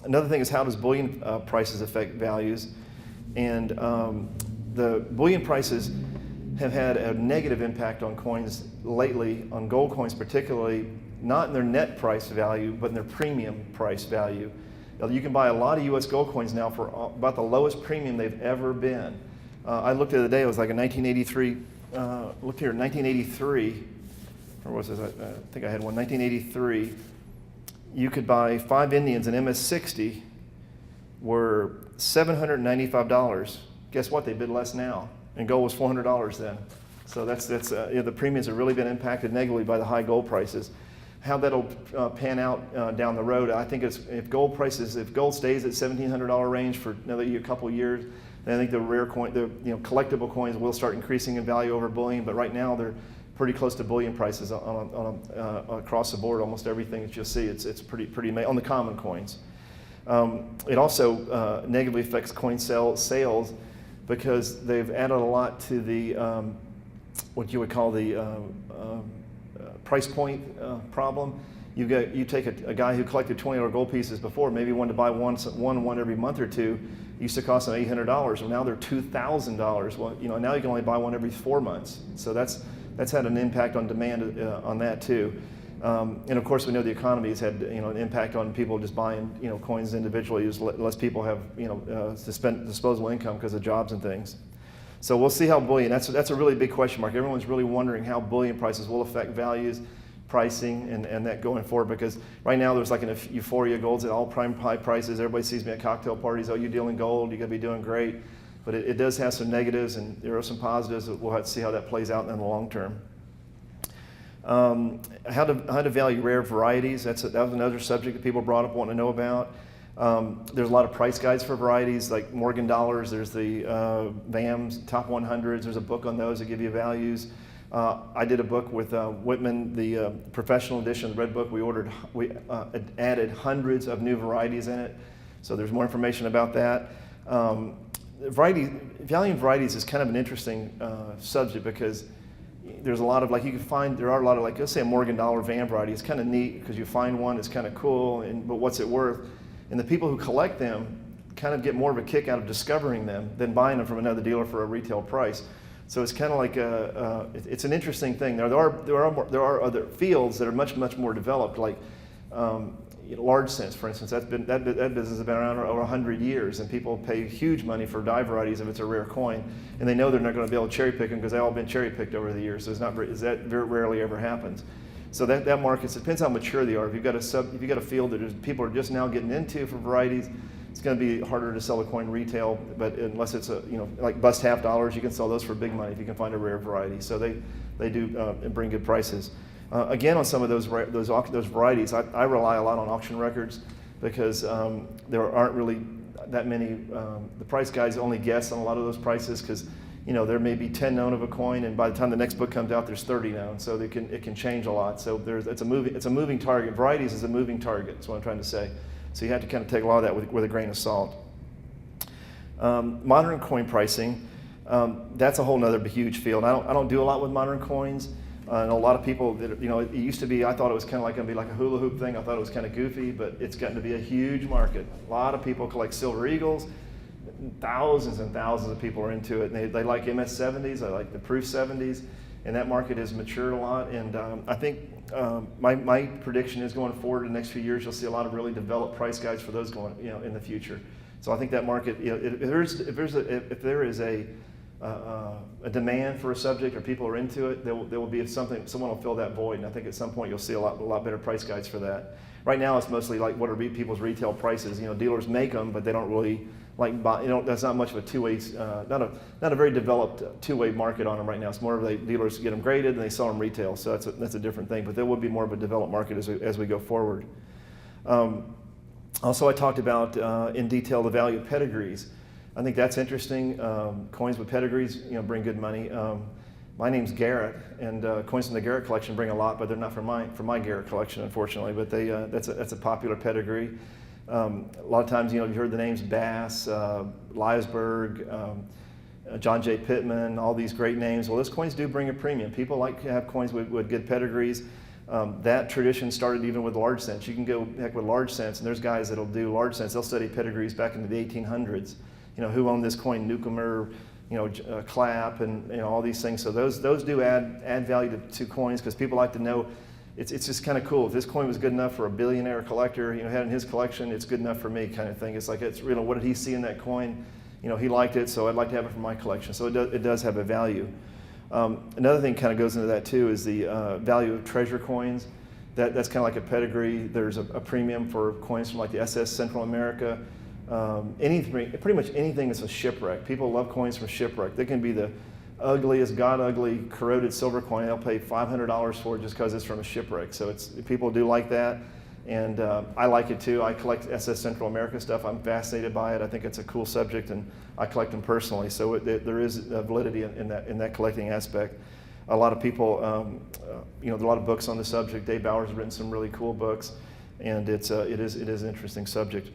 Another thing is, how does bullion prices affect values? And the bullion prices have had a negative impact on coins lately, on gold coins particularly, not in their net price value, but in their premium price value. Now, you can buy a lot of US gold coins now for about the lowest premium they've ever been. I looked the other day, it was like a 1983, looked here, 1983, or was this, I think I had one, 1983, you could buy 5 Indians in MS-60 were $795. Guess what, they bid less now, and gold was $400 then. So the premiums have really been impacted negatively by the high gold prices. How that'll pan out down the road, I think if gold stays at $1,700 range for another couple of years, then I think the rare coin, the collectible coins will start increasing in value over bullion. But right now they're pretty close to bullion prices across the board. Almost everything that you'll see, it's pretty on the common coins. It also negatively affects coin sales because they've added a lot to the what you would call the price point problem. You take a guy who collected $20 gold pieces before, maybe wanted to buy one every month or two. It used to cost them $800, and now they're $2,000. Well, now you can only buy one every 4 months. So that's had an impact on demand on that too. And of course, we know the economy has had an impact on people just buying coins individually. As less people have disposable income because of jobs and things. So we'll see how bullion. That's a really big question mark. Everyone's really wondering how bullion prices will affect values, pricing, and that going forward, because right now there's like an euphoria. Gold's at all-time high prices. Everybody sees me at cocktail parties. Oh, you deal in gold, you gotta be doing great. But it does have some negatives, and there are some positives. We'll have to see how that plays out in the long term. How to value rare varieties. That was another subject that people brought up wanting to know about. There's a lot of price guides for varieties like Morgan dollars. There's the VAMs, top 100s. There's a book on those that give you values. I did a book with Whitman, the professional edition of the Red Book. We added hundreds of new varieties in it. So there's more information about that. Valuing varieties is kind of an interesting subject because there's a lot of, there are a lot of, let's say a Morgan dollar VAM variety. It's kind of neat because you find one, it's kind of cool, but what's it worth? And the people who collect them kind of get more of a kick out of discovering them than buying them from another dealer for a retail price. So it's kind of like it's an interesting thing. There are other fields that are much more developed, like large cents, for instance. That business has been around over 100 years, and people pay huge money for dye varieties if it's a rare coin, and they know they're not going to be able to cherry pick them because they've all been cherry picked over the years. So that very rarely ever happens. So that market, it depends how mature they are. If you've got a field that people are just now getting into for varieties, it's going to be harder to sell a coin retail. But unless it's like bust half dollars, you can sell those for big money if you can find a rare variety. So they do bring good prices. Again, on some of those varieties, I rely a lot on auction records because there aren't really that many. The price guys only guess on a lot of those prices because there may be 10 known of a coin, and by the time the next book comes out, there's 30 known. So it can change a lot. So it's a moving target. Varieties is a moving target. That's what I'm trying to say. So you have to kind of take a lot of that with a grain of salt. Modern coin pricing, that's a whole other huge field. I don't do a lot with modern coins. And a lot of people that it used to be. I thought it was kind of like going to be like a hula hoop thing. I thought it was kind of goofy, but it's gotten to be a huge market. A lot of people collect silver eagles. Thousands and thousands of people are into it, and they like MS-70s. They like the proof 70s, and that market has matured a lot. And I think my prediction is going forward in the next few years, you'll see a lot of really developed price guides for those going in the future. So I think that market, if there is a demand for a subject or people are into it, there will be someone will fill that void, and I think at some point you'll see a lot better price guides for that. Right now it's mostly like what are people's retail prices. Dealers make them, but they don't really buy. That's not much of a two-way, not a very developed two-way market on them right now. It's more of dealers get them graded and they sell them retail. So that's a different thing. But there will be more of a developed market as we go forward. Also, I talked about in detail the value of pedigrees. I think that's interesting. Coins with pedigrees, bring good money. My name's Garrett, and coins from the Garrett collection bring a lot, but they're not from my Garrett collection, unfortunately. But that's a popular pedigree. A lot of times, you've heard the names Bass, Leisberg, John J. Pittman, all these great names. Well, those coins do bring a premium. People like to have coins with good pedigrees. That tradition started even with large cents. You can go heck with large cents, and there's guys that'll do large cents. They'll study pedigrees back into the 1800s. You know, who owned this coin, Newcomer, Clapp, and all these things. So those do add value to coins, because people like to know. It's just kind of cool. If this coin was good enough for a billionaire collector, had in his collection, it's good enough for me, kind of thing. It's like, what did he see in that coin? He liked it, so I'd like to have it for my collection. So it does have a value. Another thing kind of goes into that too is the value of treasure coins. That's kind of like a pedigree. There's a premium for coins from like the SS Central America. Pretty much anything that's a shipwreck. People love coins from shipwreck. They can be the ugliest, god ugly, corroded silver coin. They'll pay $500 for it just because it's from a shipwreck. So people do like that, and I like it too. I collect SS Central America stuff. I'm fascinated by it. I think it's a cool subject, and I collect them personally. So there is a validity in that collecting aspect. A lot of people, there are a lot of books on the subject. Dave Bauer's written some really cool books, and it is an interesting subject.